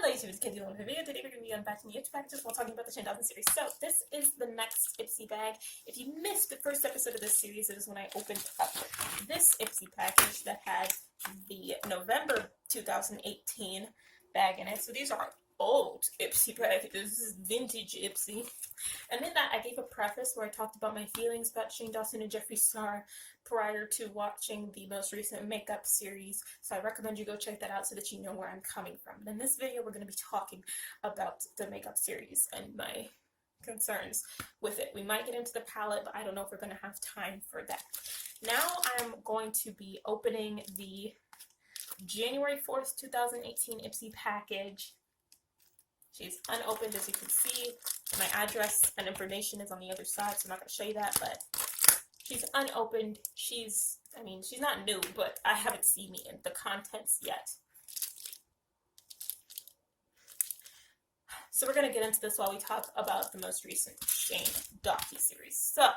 Hello YouTube, it's Katie with a video. Today we're going to be unpacking the ipsy packages while talking about the Shane Dawson series. So this is the next ipsy bag. If you missed the first episode of this series, it is when I opened up this ipsy package that had the November 2018 bag in it. So these are old ipsy packages. This is vintage ipsy. And in that I gave a preface where I talked about my feelings about Shane Dawson and Jeffree Star prior to watching the most recent makeup series. So I recommend you go check that out so that you know where I'm coming from. And in this video we're going to be talking about the makeup series and my concerns with it. We might get into the palette, but I don't know if we're going to have time for that. Now I'm going to be opening the January 4th, 2018 ipsy package. She's unopened, as you can see. My address and information is on the other side, so I'm not going to show you that, but she's unopened. She's not new, but I haven't seen the contents yet. So we're going to get into this while we talk about the most recent Shane docu-series. So,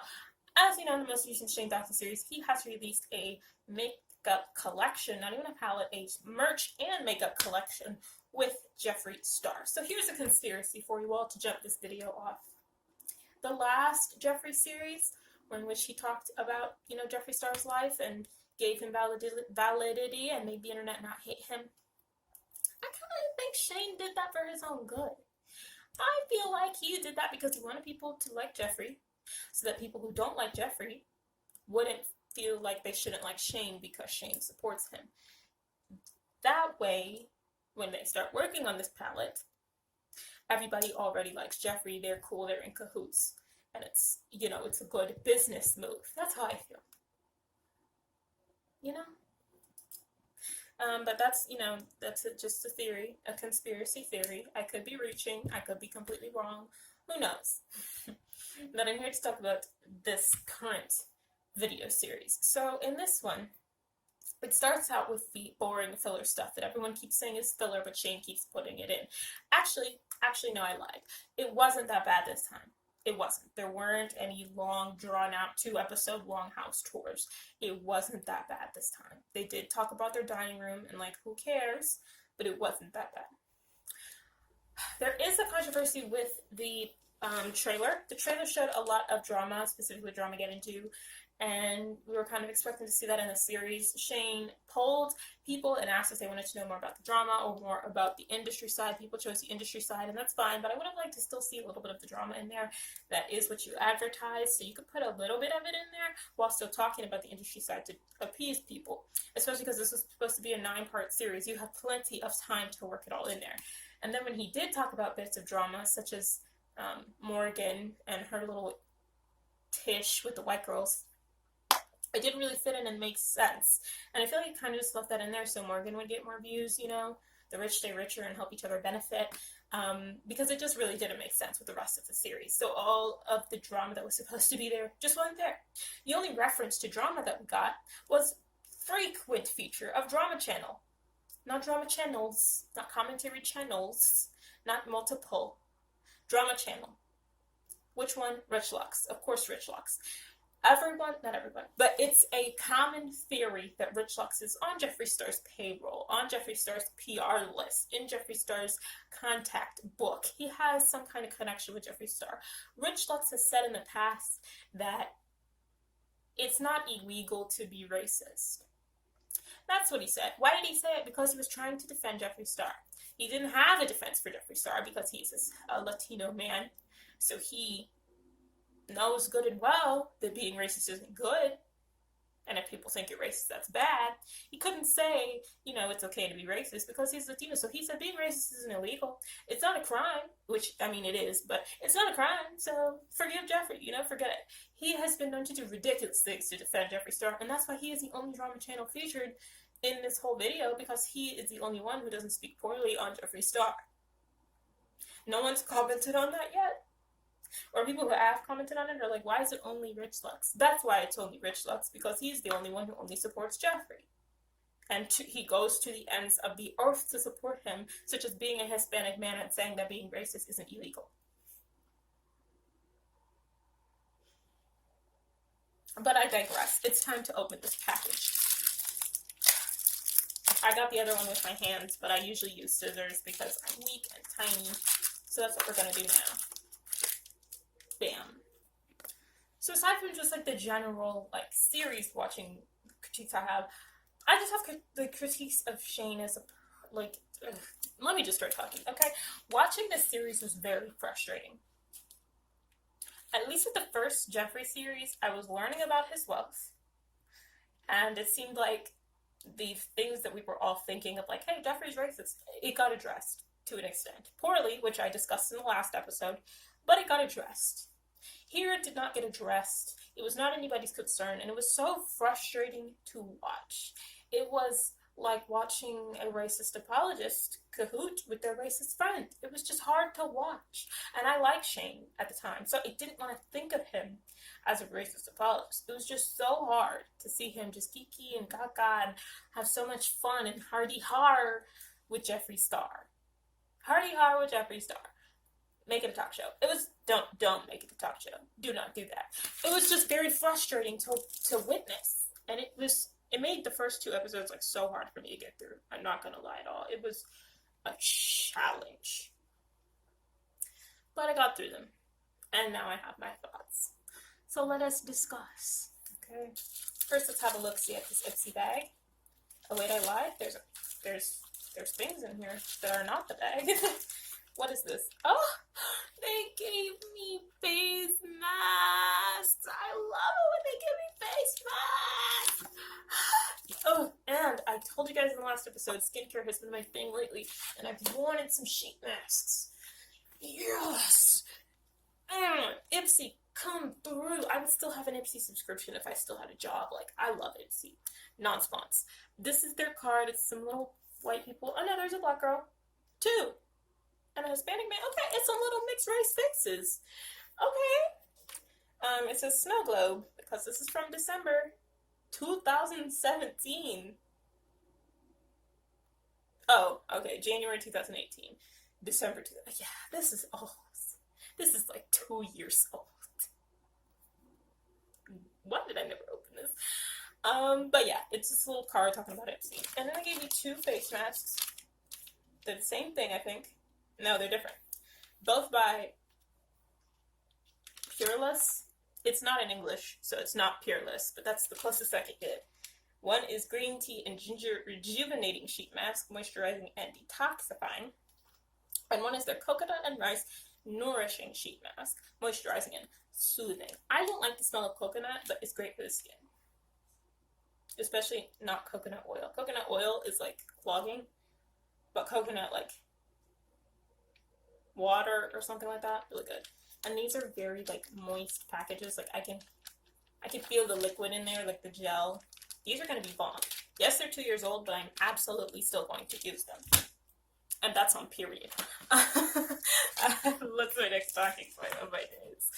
as you know, in the most recent Shane docu-series, he has released a makeup collection, not even a palette, a merch and makeup collection with Jeffree Star. So here's a conspiracy for you all to jump this video off. The last Jeffree series, in which he talked about, Jeffree Star's life and gave him validity and made the internet not hate him, I kind of think Shane did that for his own good. I feel like he did that because he wanted people to like Jeffree, so that people who don't like Jeffree wouldn't feel like they shouldn't like Shane because Shane supports him. That way, when they start working on this palette, everybody already likes Jeffree, they're cool, they're in cahoots, and it's, it's a good business move. That's how I feel. But that's, just a theory, a conspiracy theory. I could be reaching, I could be completely wrong, who knows? But I'm here to talk about this current video series. So in this one, it starts out with the boring filler stuff that everyone keeps saying is filler, but Shane keeps putting it in. Actually, no, I lied. It wasn't that bad this time. It wasn't. There weren't any long, drawn-out, 2-episode long house tours. It wasn't that bad this time. They did talk about their dining room, and, who cares? But it wasn't that bad. There is a controversy with the trailer. The trailer showed a lot of drama, specifically Dramageddon 2, and we were kind of expecting to see that in the series. Shane polled people and asked if they wanted to know more about the drama or more about the industry side. People chose the industry side, and that's fine, but I would have liked to still see a little bit of the drama in there. That is what you advertise, so you could put a little bit of it in there while still talking about the industry side to appease people, especially because this was supposed to be a 9-part series. You have plenty of time to work it all in there. And then when he did talk about bits of drama, such as Morgan and her little tish with the white girls, it didn't really fit in and make sense. And I feel like he kind of just left that in there so Morgan would get more views, the rich stay richer and help each other benefit, because it just really didn't make sense with the rest of the series. So all of the drama that was supposed to be there just wasn't there. The only reference to drama that we got was frequent feature of Drama Channel. Not drama channels, not commentary channels, not multiple. Drama Channel. Which one? Rich Lux. Of course Rich Lux. Not everyone, but it's a common theory that Rich Lux is on Jeffree Star's payroll, on Jeffree Star's PR list, in Jeffree Star's contact book. He has some kind of connection with Jeffree Star. Rich Lux has said in the past that it's not illegal to be racist. That's what he said. Why did he say it? Because he was trying to defend Jeffree Star. He didn't have a defense for Jeffree Star because he's a Latino man, so he knows good and well that being racist isn't good, and if people think you're racist, that's bad. He couldn't say, it's okay to be racist because he's Latino, so he said being racist isn't illegal. It's not a crime, which, it is, but it's not a crime, so forgive Jeffree, forget it. He has been known to do ridiculous things to defend Jeffree Star, and that's why he is the only drama channel featured in this whole video, because he is the only one who doesn't speak poorly on Jeffree Star. No one's commented on that yet. Or people who have commented on it are like, why is it only Rich Lux? That's why it's only Rich Lux, because he's the only one who only supports Jeffree. And he goes to the ends of the earth to support him, such as being a Hispanic man and saying that being racist isn't illegal. But I digress. It's time to open this package. I got the other one with my hands, but I usually use scissors because I'm weak and tiny. So that's what we're going to do now. Bam. So aside from just like the general like series watching critiques I just have the critiques of Shane as a like. Ugh. Let me just start talking, okay? Watching this series was very frustrating. At least with the first Jeffrey series, I was learning about his wealth, and it seemed like the things that we were all thinking of, like, hey, Jeffrey's racist, it got addressed to an extent. Poorly, which I discussed in the last episode, but it got addressed. Here it did not get addressed. It was not anybody's concern, and it was so frustrating to watch. It was like watching a racist apologist cahoot with their racist friend. It was just hard to watch. And I liked Shane at the time, so I didn't want to think of him as a racist apologist. It was just so hard to see him just geeky and gaga and have so much fun and hardy-har with Jeffree Star. Hardy-har with Jeffree Star. Make it a talk show. It was, don't make it a talk show. Do not do that. It was just very frustrating to witness. And it made the first 2 episodes like so hard for me to get through. I'm not gonna lie at all. It was a challenge. But I got through them. And now I have my thoughts. So let us discuss. Okay. First, let's have a look-see at this ipsy bag. Oh wait, I lied. There's things in here that are not the bag. What is this? Oh, they gave me face masks. I love it when they give me face masks. Oh, and I told you guys in the last episode, skincare has been my thing lately, and I've wanted some sheet masks. Yes! Ipsy, come through. I would still have an Ipsy subscription if I still had a job. Like, I love Ipsy. Non-spons. This is their card. It's some little white people. Oh, no, there's a black girl. 2. And a Hispanic man. Okay, it's a little mixed race faces. Okay. It says snow globe because this is from December 2017. Oh, okay, January 2018. December 2000. Yeah, this is old. This is like 2 years old. Why did I never open this? But yeah, it's this little card talking about Ipsy. And then I gave you 2 face masks. They're the same thing, I think. No, they're different. Both by Pureless. It's not in English, so it's not Pureless, but that's the closest I could get. One is green tea and ginger rejuvenating sheet mask, moisturizing and detoxifying. And one is their coconut and rice nourishing sheet mask, moisturizing and soothing. I don't like the smell of coconut, but it's great for the skin. Especially not coconut oil. Coconut oil is like clogging, but coconut like water or something like that, really good. And these are very like moist packages. Like I can feel the liquid in there, like the gel. These are going to be bomb. Yes, they're 2 years old, but I'm absolutely still going to use them. And that's on period. What's my next talking point of my days?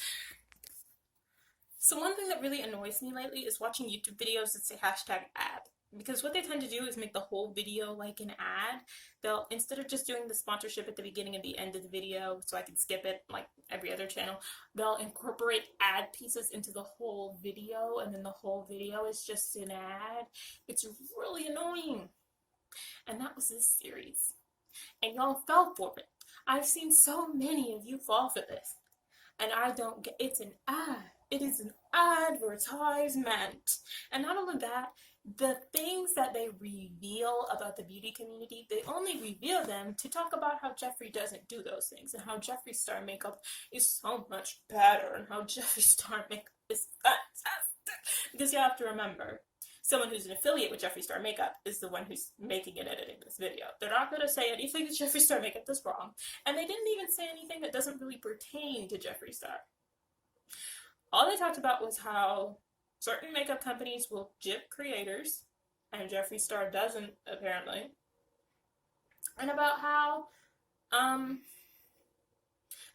So one thing that really annoys me lately is watching YouTube videos that say hashtag ad. Because what they tend to do is make the whole video like an ad. They'll, instead of just doing the sponsorship at the beginning and the end of the video so I can skip it like every other channel, they'll incorporate ad pieces into the whole video, and then the whole video is just an ad. It's really annoying. And that was this series. And y'all fell for it. I've seen so many of you fall for this. And I don't get, it's an ad. It is an advertisement. And not only that, the things that they reveal about the beauty community, they only reveal them to talk about how Jeffree doesn't do those things, and how Jeffree Star makeup is so much better, and how Jeffree Star makeup is fantastic. Because you have to remember, someone who's an affiliate with Jeffree Star makeup is the one who's making and editing this video. They're not going to say anything that Jeffree Star makeup is wrong, and they didn't even say anything that doesn't really pertain to Jeffree Star. All they talked about was how certain makeup companies will jip creators, and Jeffree Star doesn't, apparently. And about how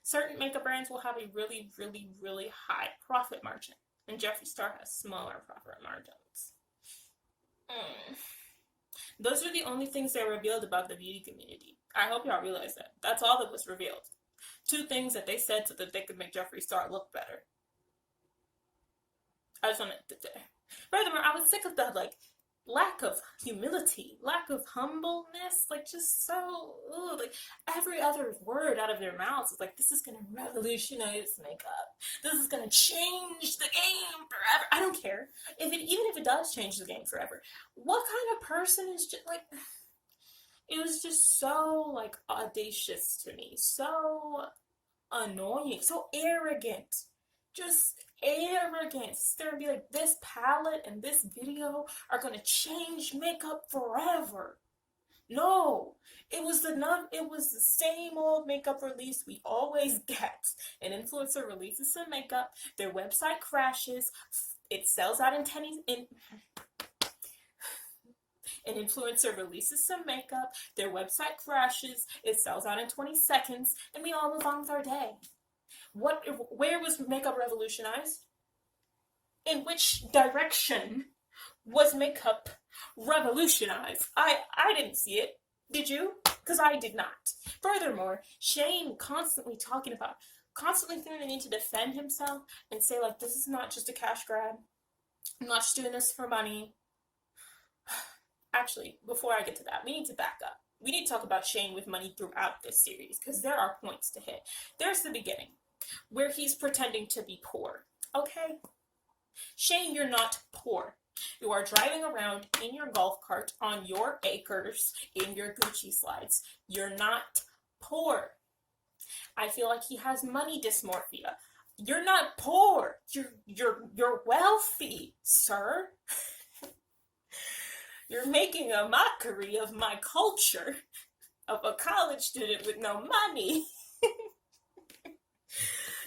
certain makeup brands will have a really, really, really high profit margin, and Jeffree Star has smaller profit margins. Those are the only things they revealed about the beauty community. I hope y'all realize that. That's all that was revealed. 2 things that they said so that they could make Jeffree Star look better. I just wanted to say. Furthermore, I was sick of the, like, lack of humility, lack of humbleness, like just so, ooh, like every other word out of their mouths is like, this is gonna revolutionize makeup. This is gonna change the game forever. I don't care even if it does change the game forever. What kind of person is just like? It was just so like audacious to me, so annoying, so arrogant, just arrogant. It's gonna be like, this palette and this video are gonna change makeup forever. No, it was the same old makeup release we always get. An influencer releases some makeup, their website crashes, it sells out in an influencer releases some makeup, their website crashes, it sells out in 20 seconds, and we all move on with our day. Where was makeup revolutionized? In which direction was makeup revolutionized? I didn't see it. Did you? Because I did not. Furthermore, Shane constantly feeling the need to defend himself and say, like, this is not just a cash grab. I'm not just doing this for money. Actually, before I get to that, we need to back up. We need to talk about Shane with money throughout this series, because there are points to hit. There's the beginning, where he's pretending to be poor. Okay? Shane, you're not poor. You are driving around in your golf cart on your acres in your Gucci slides. You're not poor. I feel like he has money dysmorphia. You're not poor. You're wealthy, sir. You're making a mockery of my culture, of a college student with no money.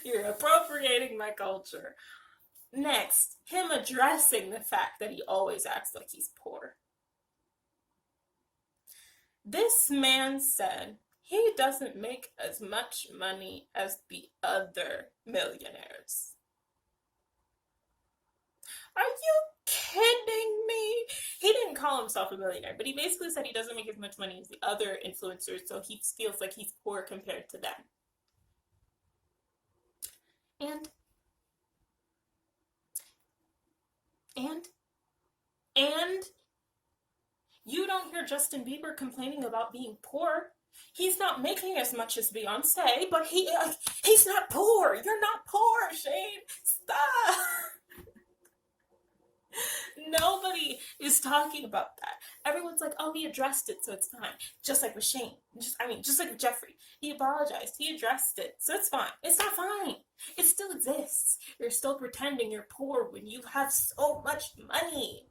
You're appropriating my culture. Next, him addressing the fact that he always acts like he's poor. This man said he doesn't make as much money as the other millionaires. Are you kidding me? He didn't call himself a millionaire, but he basically said he doesn't make as much money as the other influencers, so he feels like he's poor compared to them. And you don't hear Justin Bieber complaining about being poor. He's not making as much as Beyonce, but he's not poor. You're not poor, Shane. Stop. Nobody is talking about that. Everyone's like, oh, he addressed it, so it's fine. Just like with Shane. Just like with Jeffrey. He apologized. He addressed it, so it's fine. It's not fine. It still exists. You're still pretending you're poor when you have so much money.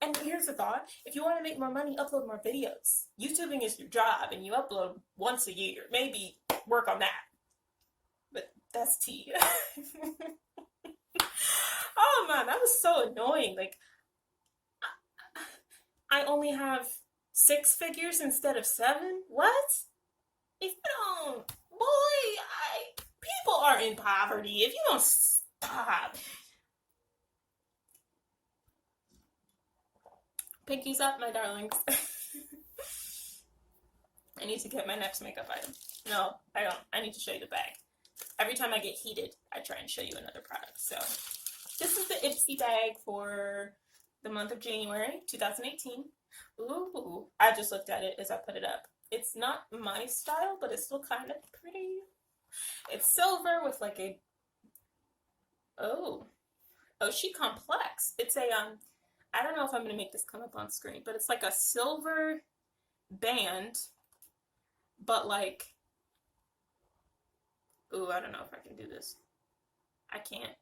And here's the thought. If you want to make more money, upload more videos. YouTubing is your job, and you upload once a year. Maybe work on that. But that's tea. Oh man, that was so annoying. Like, I only have 6 figures instead of 7? What? If you don't, boy, people are in poverty. If you don't stop. Pinkies up, my darlings. I need to get my next makeup item. No, I don't. I need to show you the bag. Every time I get heated, I try and show you another product. So, this is the Ipsy bag for the month of January 2018. Ooh, I just looked at it as I put it up. It's not my style, but it's still kind of pretty. It's silver with like a, oh, she complex. It's a, I don't know if I'm going to make this come up on screen, but it's like a silver band, but like, ooh, I don't know if I can do this. I can't,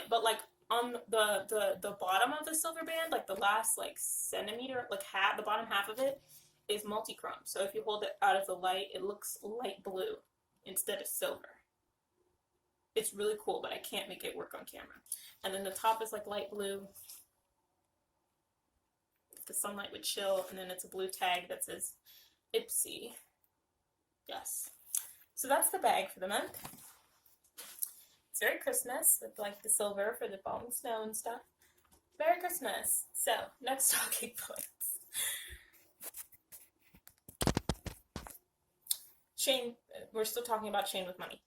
but like on the bottom of the silver band, like the last like centimeter, like half, the bottom half of it is multi-chrome. So if you hold it out of the light, it looks light blue instead of silver. It's really cool, but I can't make it work on camera. And then the top is like light blue. If the sunlight would chill, and then it's a blue tag that says Ipsy. Yes. So that's the bag for the month. It's very Christmas with like the silver for the falling snow and stuff. Merry Christmas. So, next talking points. Shane, we're still talking about Shane with money.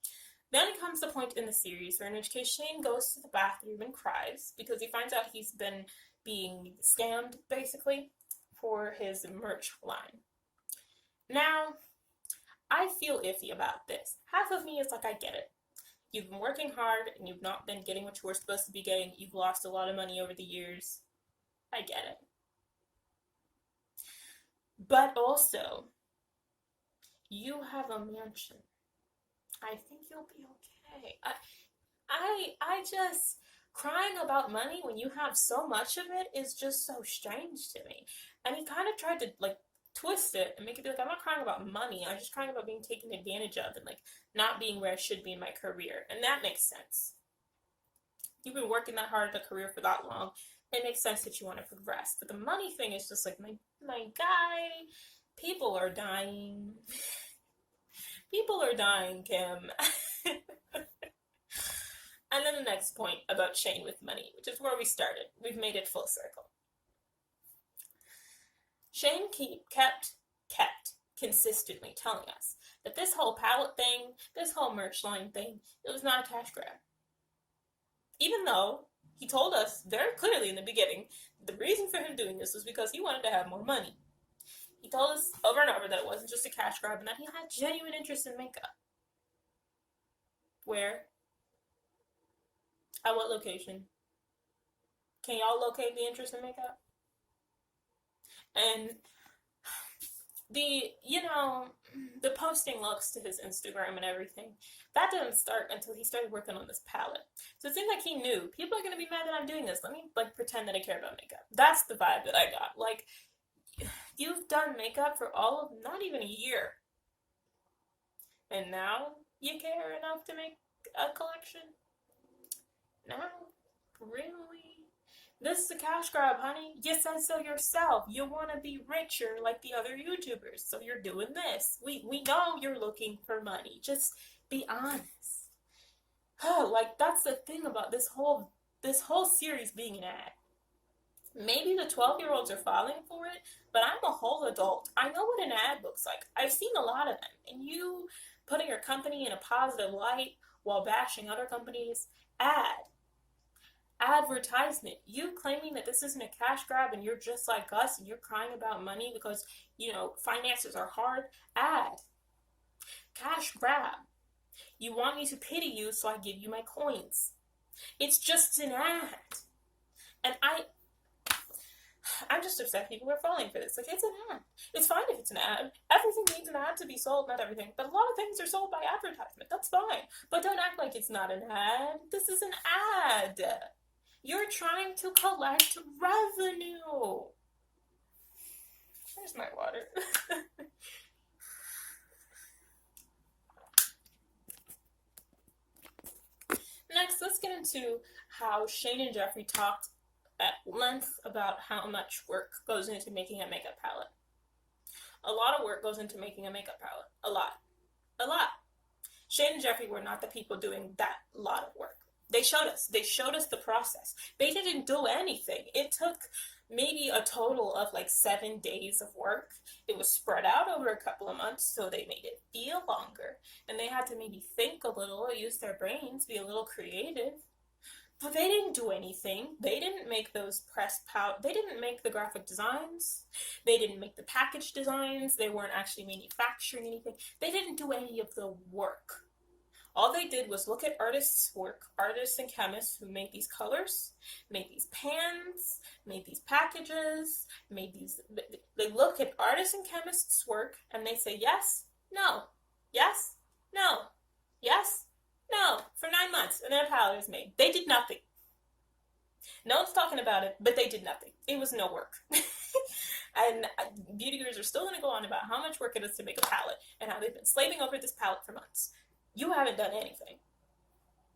Then comes the point in the series where in which case Shane goes to the bathroom and cries because he finds out he's been being scammed, basically, for his merch line. Now, I feel iffy about this. Half of me is like, I get it. You've been working hard and you've not been getting what you were supposed to be getting. You've lost a lot of money over the years. I get it. But also, you have a mansion. I think you'll be okay. I just, crying about money when you have so much of it is just so strange to me. And he kind of tried to like twist it and make it be like, I'm not crying about money. I'm just crying about being taken advantage of and like not being where I should be in my career. And that makes sense. You've been working that hard at a career for that long. It makes sense that you want to progress. But the money thing is just like, my guy, people are dying. People are dying, Kim. And then the next point about Shane with money, which is where we started. We've made it full circle. Shane kept consistently telling us that this whole palette thing, this whole merch line thing, it was not a cash grab. Even though he told us very clearly in the beginning, the reason for him doing this was because he wanted to have more money. He told us over and over that it wasn't just a cash grab and that he had genuine interest in makeup. Where? At what location? Can y'all locate the interest in makeup? And the posting looks to his Instagram and everything, that didn't start until he started working on this palette. So it seemed like he knew, people are going to be mad that I'm doing this. Let me pretend that I care about makeup. That's the vibe that I got. You've done makeup for all of not even a year. And now you care enough to make a collection? Now? Really? This is a cash grab, honey. You said so yourself. You want to be richer like the other YouTubers, so you're doing this. We know you're looking for money. Just be honest. That's the thing about this whole series being an ad. Maybe the 12-year-olds are falling for it, but I'm a whole adult. I know what an ad looks like. I've seen a lot of them. And you putting your company in a positive light while bashing other companies, advertisement. You claiming that this isn't a cash grab and you're just like us and you're crying about money because, finances are hard. Cash grab. You want me to pity you, so I give you my coins. It's just an ad. And I'm just upset people are falling for this. It's an ad. It's fine if it's an ad. Everything needs an ad to be sold, not everything. But a lot of things are sold by advertisement. That's fine. But don't act like it's not an ad. This is an ad. You're trying to collect revenue. Where's my water? Next, let's get into how Shane and Jeffrey talked at length about how much work goes into making a makeup palette. A lot of work goes into making a makeup palette. A lot. Shane and Jeffrey were not the people doing that lot of work. They showed us the process. They didn't do anything. It took maybe a total of 7 days of work. It was spread out over a couple of months, so they made it feel longer. And they had to maybe think a little, use their brains, be a little creative. But they didn't do anything. They didn't make those press pouch. They didn't make the graphic designs. They didn't make the package designs. They weren't actually manufacturing anything. They didn't do any of the work. All they did was look at artists' work, artists and chemists who made these colors, made these pans, made these packages, they look at artists and chemists' work and they say yes, no, yes, no, yes, no, for 9 months, and then a palette is made. They did nothing. No one's talking about it, but they did nothing. It was no work. And beauty gurus are still going to go on about how much work it is to make a palette and how they've been slaving over this palette for months. You haven't done anything.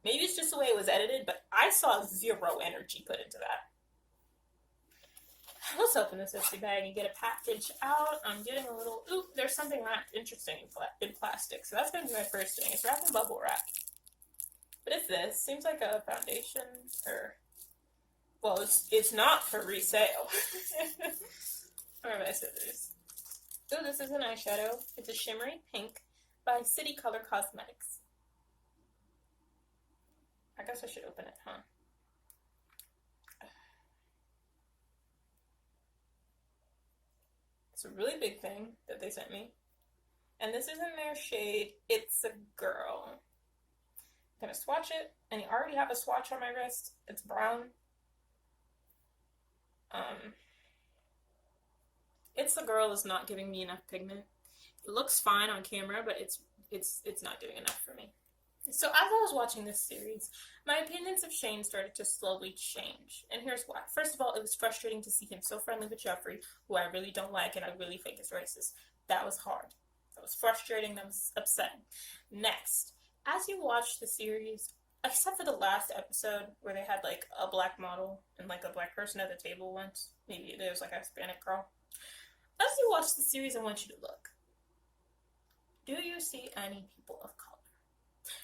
Maybe it's just the way it was edited, but I saw zero energy put into that. Let's open this ipsy bag and get a package out. I'm getting a little, there's something wrapped interesting in plastic. So that's going to be my first thing. It's wrapped in bubble wrap. What is this? Seems like a foundation it's not for resale. Where are my scissors? This is an eyeshadow. It's a shimmery pink by City Color Cosmetics. I guess I should open it, huh? It's a really big thing that they sent me. And this is in their shade, It's a Girl. I'm gonna swatch it, and you already have a swatch on my wrist. It's brown. It's a Girl is not giving me enough pigment. It looks fine on camera, but it's not doing enough for me. So as I was watching this series, my opinions of Shane started to slowly change. And here's why. First of all, it was frustrating to see him so friendly with Jeffrey, who I really don't like and I really think is racist. That was hard. That was frustrating. That was upsetting. Next, as you watch the series, except for the last episode where they had like a black model and like a black person at the table once, maybe there was like a Hispanic girl. As you watch the series, I want you to look. Do you see any people of color?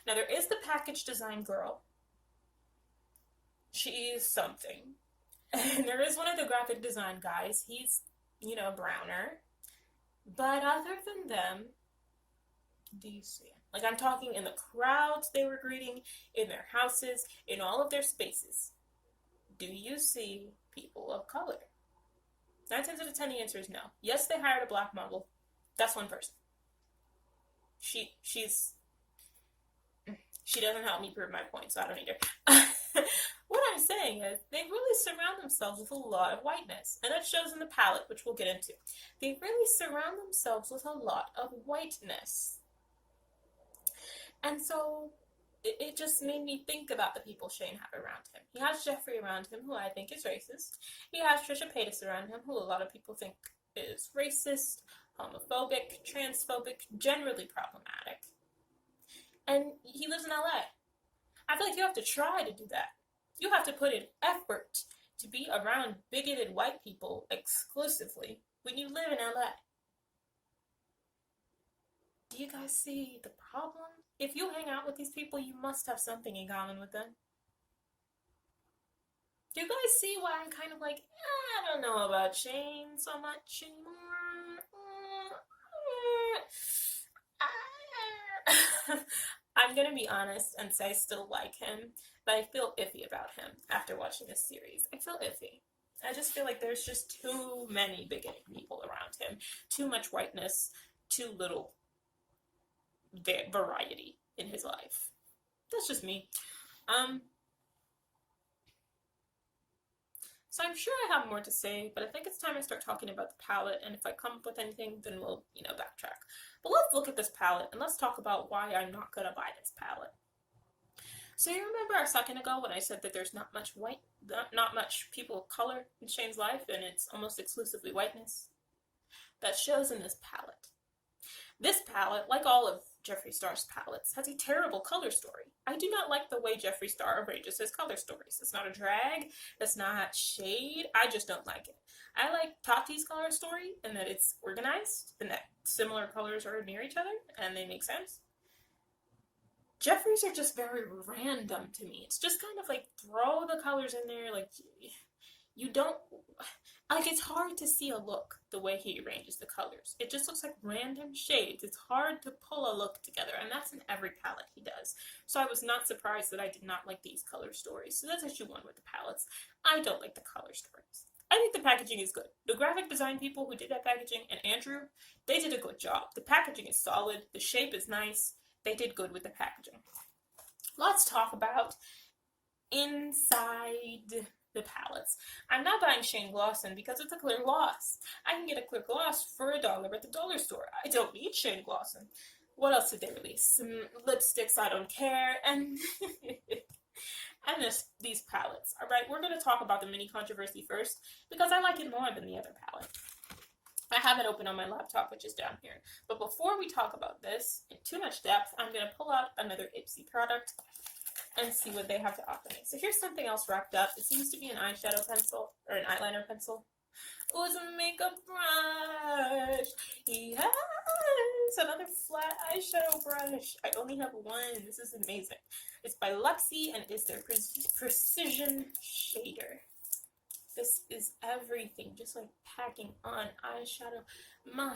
Now, there is the package design girl. She is something. And there is one of the graphic design guys. He's, browner. But other than them, do you see it? Like, I'm talking in the crowds they were greeting, in their houses, in all of their spaces. Do you see people of color? 9 times out of 10, the answer is no. Yes, they hired a black model. That's one person. She doesn't help me prove my point, so I don't need her. What I'm saying is, they really surround themselves with a lot of whiteness, and that shows in the palette, which we'll get into. They really surround themselves with a lot of whiteness. And so, it just made me think about the people Shane had around him. He has Jeffrey around him, who I think is racist. He has Trisha Paytas around him, who a lot of people think is racist, homophobic, transphobic, generally problematic. And he lives in LA. I feel like you have to try to do that. You have to put in effort to be around bigoted white people exclusively when you live in LA. Do you guys see the problem? If you hang out with these people, you must have something in common with them. Do you guys see why I'm kind of like, I don't know about Shane so much anymore? I'm gonna be honest and say I still like him, but I feel iffy about him after watching this series. I feel iffy. I just feel like there's just too many bigoted people around him, too much whiteness, too little variety in his life. That's just me. So I'm sure I have more to say, but I think it's time I start talking about the palette, and if I come up with anything, then we'll, backtrack. But let's look at this palette, and let's talk about why I'm not gonna buy this palette. So you remember a second ago when I said that there's not much not much people of color in Shane's life, and it's almost exclusively whiteness? That shows in this palette. This palette, like all of Jeffree Star's palettes, has a terrible color story. I do not like the way Jeffree Star arranges his color stories. It's not a drag. It's not shade. I just don't like it. I like Tati's color story in that it's organized and that similar colors are near each other and they make sense. Jeffree's are just very random to me. It's just kind of like throw the colors in there, like you don't, like it's hard to see a look the way he arranges the colors. It just looks like random shades. It's hard to pull a look together, and that's in every palette he does. So I was not surprised that I did not like these color stories. So that's issue 1 with the palettes. I don't like the color stories. I think the packaging is good. The graphic design people who did that packaging, and Andrew, they did a good job. The packaging is solid. The shape is nice. They did good with the packaging. Let's talk about inside the palettes. I'm not buying Shane Glosson because it's a clear gloss. I can get a clear gloss for $1 at the dollar store. I don't need Shane Glosson. What else did they release? Some lipsticks, I don't care, and and these palettes. Alright, we're going to talk about the mini controversy first because I like it more than the other palette. I have it open on my laptop, which is down here. But before we talk about this in too much depth, I'm going to pull out another ipsy product and see what they have to offer me. So here's something else wrapped up. It seems to be an eyeshadow pencil, or an eyeliner pencil. Oh, it's a makeup brush. Yes, another flat eyeshadow brush. I only have one. This is amazing. It's by Luxie and is their precision shader. This is everything, just like packing on eyeshadow. My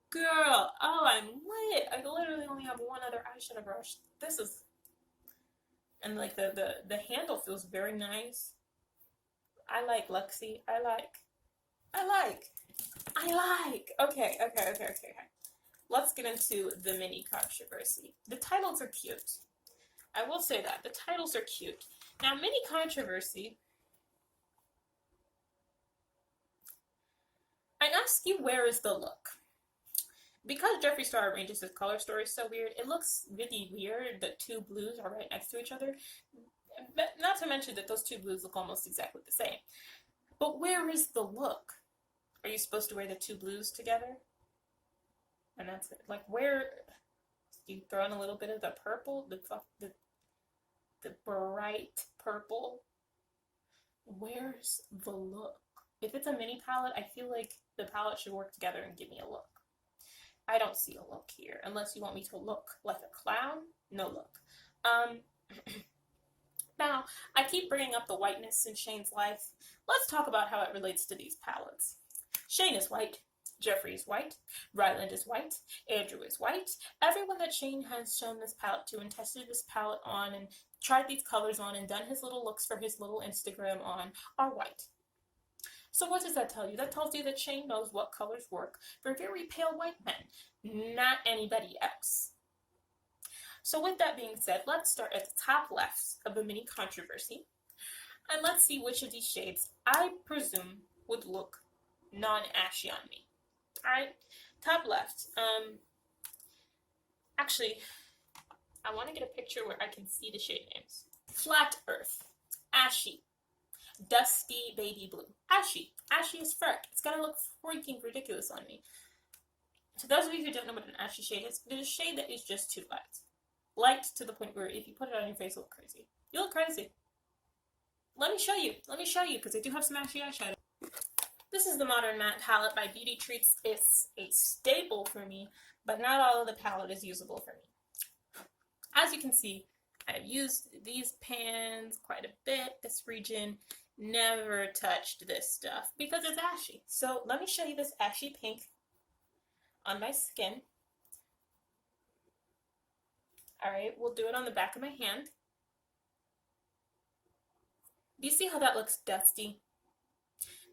girl, oh, I'm lit. I literally only have one other eyeshadow brush. This is, and like the handle feels very nice. I like Luxie. I like. I like. Okay. Let's get into the mini controversy. The titles are cute. I will say that. The titles are cute. Now, mini controversy, I ask you, where is the look? Because Jeffree Star arranges his color story so weird, it looks really weird that two blues are right next to each other. But not to mention that those two blues look almost exactly the same. But where is the look? Are you supposed to wear the two blues together? And that's it. Like, where? You throw in a little bit of the purple, the bright purple. Where's the look? If it's a mini palette, I feel like the palette should work together and give me a look. I don't see a look here, unless you want me to look like a clown. No look. Now, I keep bringing up the whiteness in Shane's life. Let's talk about how it relates to these palettes. Shane is white. Jeffree is white. Ryland is white. Andrew is white. Everyone that Shane has shown this palette to and tested this palette on and tried these colors on and done his little looks for his little Instagram on are white. So what does that tell you? That tells you that Shane knows what colors work for very pale white men, not anybody else. So with that being said, let's start at the top left of the mini controversy, and let's see which of these shades I presume would look non-ashy on me. Alright, top left. Actually, I want to get a picture where I can see the shade names. Flat Earth, Ashy, Dusty Baby Blue, Ashy. Ashy is freck. It's gonna look freaking ridiculous on me. To those of you who don't know what an ashy shade is, it is a shade that is just too light. Light to the point where if you put it on your face, you look crazy. You look crazy. Let me show you, because I do have some ashy eyeshadow. This is the Modern Matte palette by Beauty Treats. It's a staple for me, but not all of the palette is usable for me. As you can see, I've used these pans quite a bit. This region never touched this stuff because it's ashy. So let me show you this ashy pink on my skin. Alright, we'll do it on the back of my hand. Do you see how that looks dusty?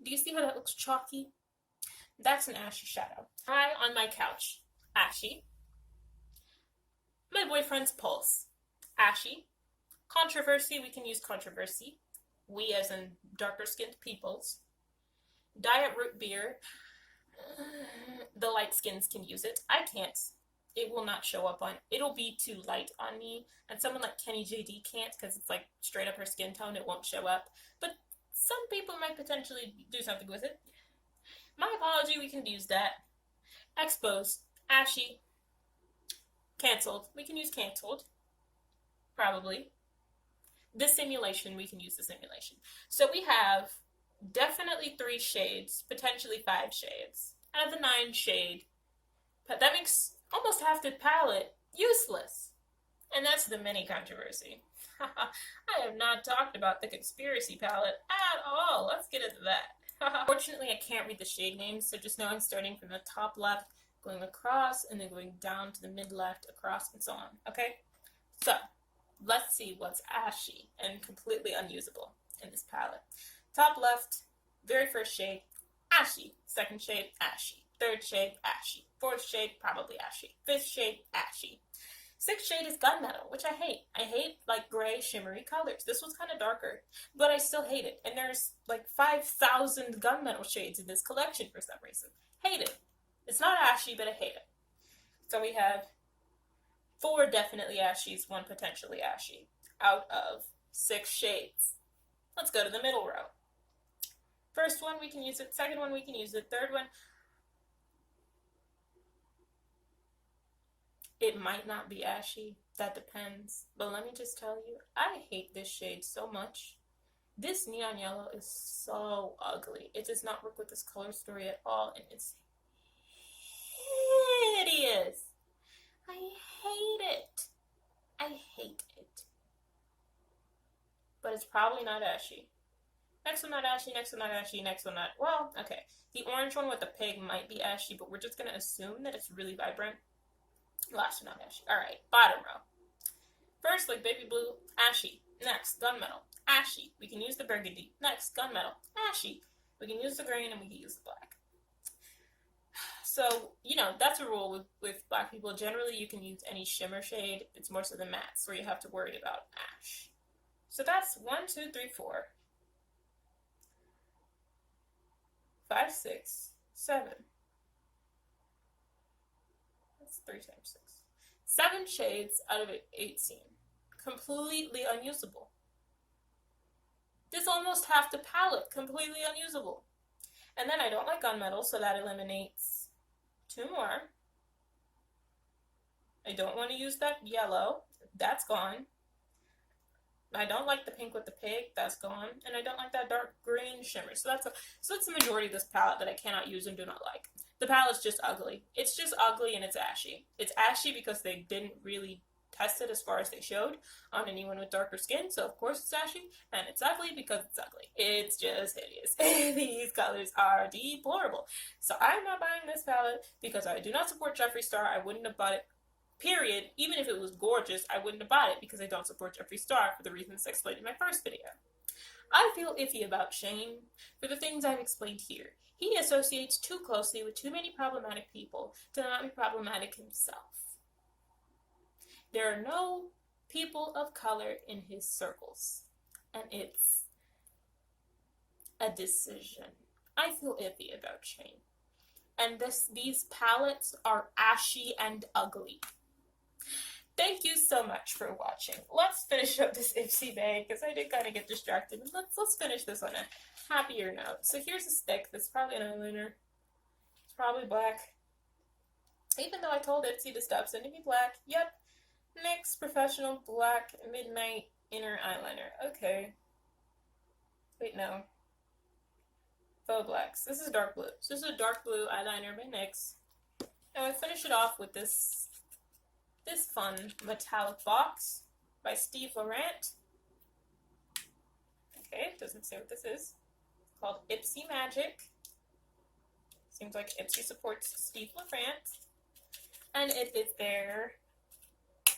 Do you see how that looks chalky? That's an ashy shadow. I on my couch, ashy. My boyfriend's pulse, ashy. Controversy, we can use controversy. We as in darker skinned peoples. Diet root beer, the light skins can use it. I can't. It will not show up on, it'll be too light on me. And someone like Kenny JD can't because it's like straight up her skin tone, it won't show up. But some people might potentially do something with it. My apology, we can use that. Exposed, ashy, canceled. We can use canceled, probably. The simulation, we can use the simulation. So we have definitely 3 shades, potentially 5 shades. Out of the 9 shade, but that makes almost half the palette useless. And that's the mini controversy. I have not talked about the conspiracy palette at all. Let's get into that. Fortunately, I can't read the shade names, so just know I'm starting from the top left, going across, and then going down to the mid left, across, and so on. Okay? So, let's see what's ashy and completely unusable in this palette. Top left, very first shade, ashy. Second shade, ashy. Third shade, ashy. Fourth shade, probably ashy. Fifth shade, ashy. Sixth shade is gunmetal, which I hate. I hate like gray shimmery colors. This one's kind of darker, but I still hate it. And there's like 5,000 gunmetal shades in this collection for some reason. Hate it. It's not ashy, but I hate it. So we have 4 definitely ashies, 1 potentially ashy, out of 6 shades. Let's go to the middle row. First one, we can use it. Second one, we can use it. Third one, it might not be ashy. That depends. But let me just tell you, I hate this shade so much. This neon yellow is so ugly. It does not work with this color story at all, and it's hideous. I hate it. I hate it. But it's probably not ashy. Next one not ashy, next one not ashy, next one not, well, okay. The orange one with the pig might be ashy, but we're just going to assume that it's really vibrant. Last one not ashy. Alright, bottom row. First, like baby blue, ashy. Next, gunmetal, ashy. We can use the burgundy. Next, gunmetal, ashy. We can use the green and we can use the black. So, you know, that's a rule with black people. Generally, you can use any shimmer shade. It's more so the mattes where you have to worry about ash. So that's 1, 2, 3, 4, 5, 6, 7. That's 3 times 6. 7 shades out of 18. Completely unusable. This almost half the palette. Completely unusable. And then I don't like gunmetal, so that eliminates 2 more. I don't want to use that yellow. That's gone. I don't like the pink with the pig. That's gone. And I don't like that dark green shimmer. So that's the majority of this palette that I cannot use and do not like. The palette's just ugly. It's just ugly and it's ashy. It's ashy because they didn't really test it as far as they showed on anyone with darker skin. So of course it's ashy. And it's ugly because it's ugly. It's just hideous. These colors are deplorable. So I'm not buying this palette because I do not support Jeffree Star. I wouldn't have bought it. Period. Even if it was gorgeous, I wouldn't have bought it because I don't support Jeffree Star for the reasons I explained in my first video. I feel iffy about Shane for the things I've explained here. He associates too closely with too many problematic people to not be problematic himself. There are no people of color in his circles, and it's a decision. I feel iffy about Shane. And these palettes are ashy and ugly. Thank you so much for watching. Let's finish up this ipsy bag because I did kind of get distracted. Let's finish this on a happier note. So here's a stick. That's probably an eyeliner. It's probably black. Even though I told Ipsy to stop sending me black. Yep. NYX Professional Black Midnight Inner Eyeliner. Okay. Wait, no. Faux blacks. This is dark blue. So this is a dark blue eyeliner by NYX. And I finish it off with this fun metallic box by Steve Laurent. Okay, it doesn't say what this is. It's called Ipsy Magic. Seems like Ipsy supports Steve Laurent. And it is their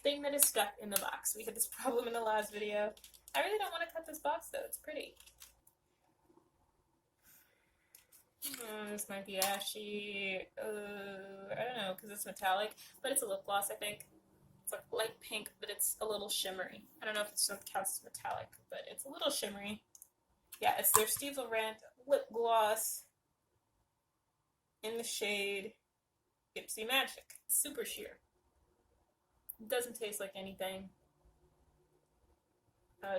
thing that is stuck in the box. We had this problem in the last video. I really don't want to cut this box though, it's pretty. This might be ashy. I don't know, because it's metallic, but it's a lip gloss, I think. It's like light pink, but it's a little shimmery. I don't know if it's counts as metallic, but it's a little shimmery. Yeah, it's their Steve Laurent lip gloss in the shade Ipsy Magic. It's super sheer. It doesn't taste like anything.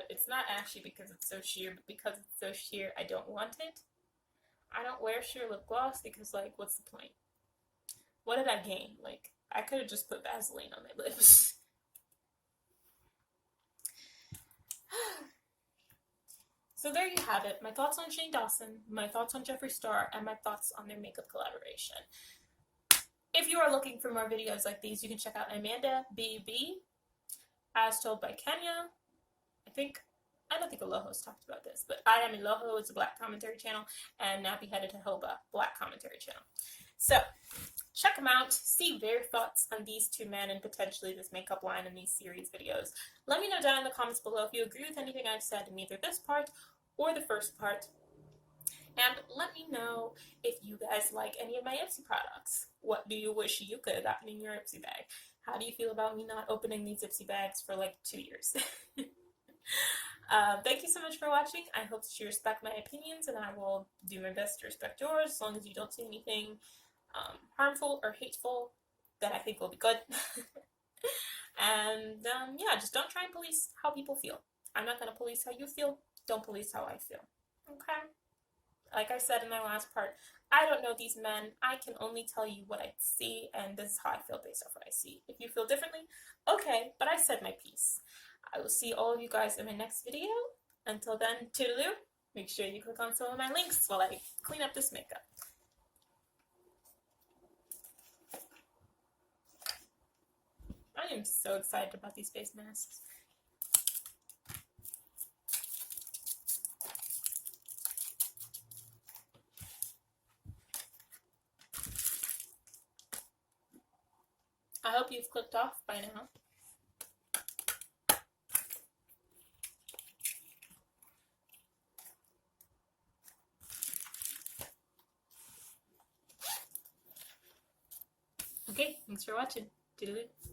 It's not ashy because it's so sheer, but because it's so sheer, I don't want it. I don't wear sheer lip gloss because, like, what's the point? What did I gain? Like, I could have just put Vaseline on my lips. So there you have it. My thoughts on Shane Dawson, my thoughts on Jeffree Star, and my thoughts on their makeup collaboration. If you are looking for more videos like these, you can check out Amanda B.B. As Told by Kenya. I don't think Aloho's talked about this, but I Am Aloho is a black commentary channel, and Nappy Headed Hoba, black commentary channel. So, check them out, see their thoughts on these two men and potentially this makeup line in these series videos. Let me know down in the comments below if you agree with anything I've said in either this part or the first part. And let me know if you guys like any of my Ipsy products. What do you wish you could have gotten in your Ipsy bag? How do you feel about me not opening these Ipsy bags for like 2 years? Thank you so much for watching. I hope that you respect my opinions, and I will do my best to respect yours, as long as you don't say anything harmful or hateful that I think will be good. And yeah, just don't try and police how people feel. I'm not going to police how you feel. Don't police how I feel. Okay? Like I said in my last part, I don't know these men. I can only tell you what I see, and this is how I feel based off what I see. If you feel differently, okay, but I said my piece. I will see all of you guys in my next video. Until then, toodaloo. Make sure you click on some of my links while I clean up this makeup. I am so excited about these face masks. I hope you've clicked off by now. Thanks for watching. Toodaloo.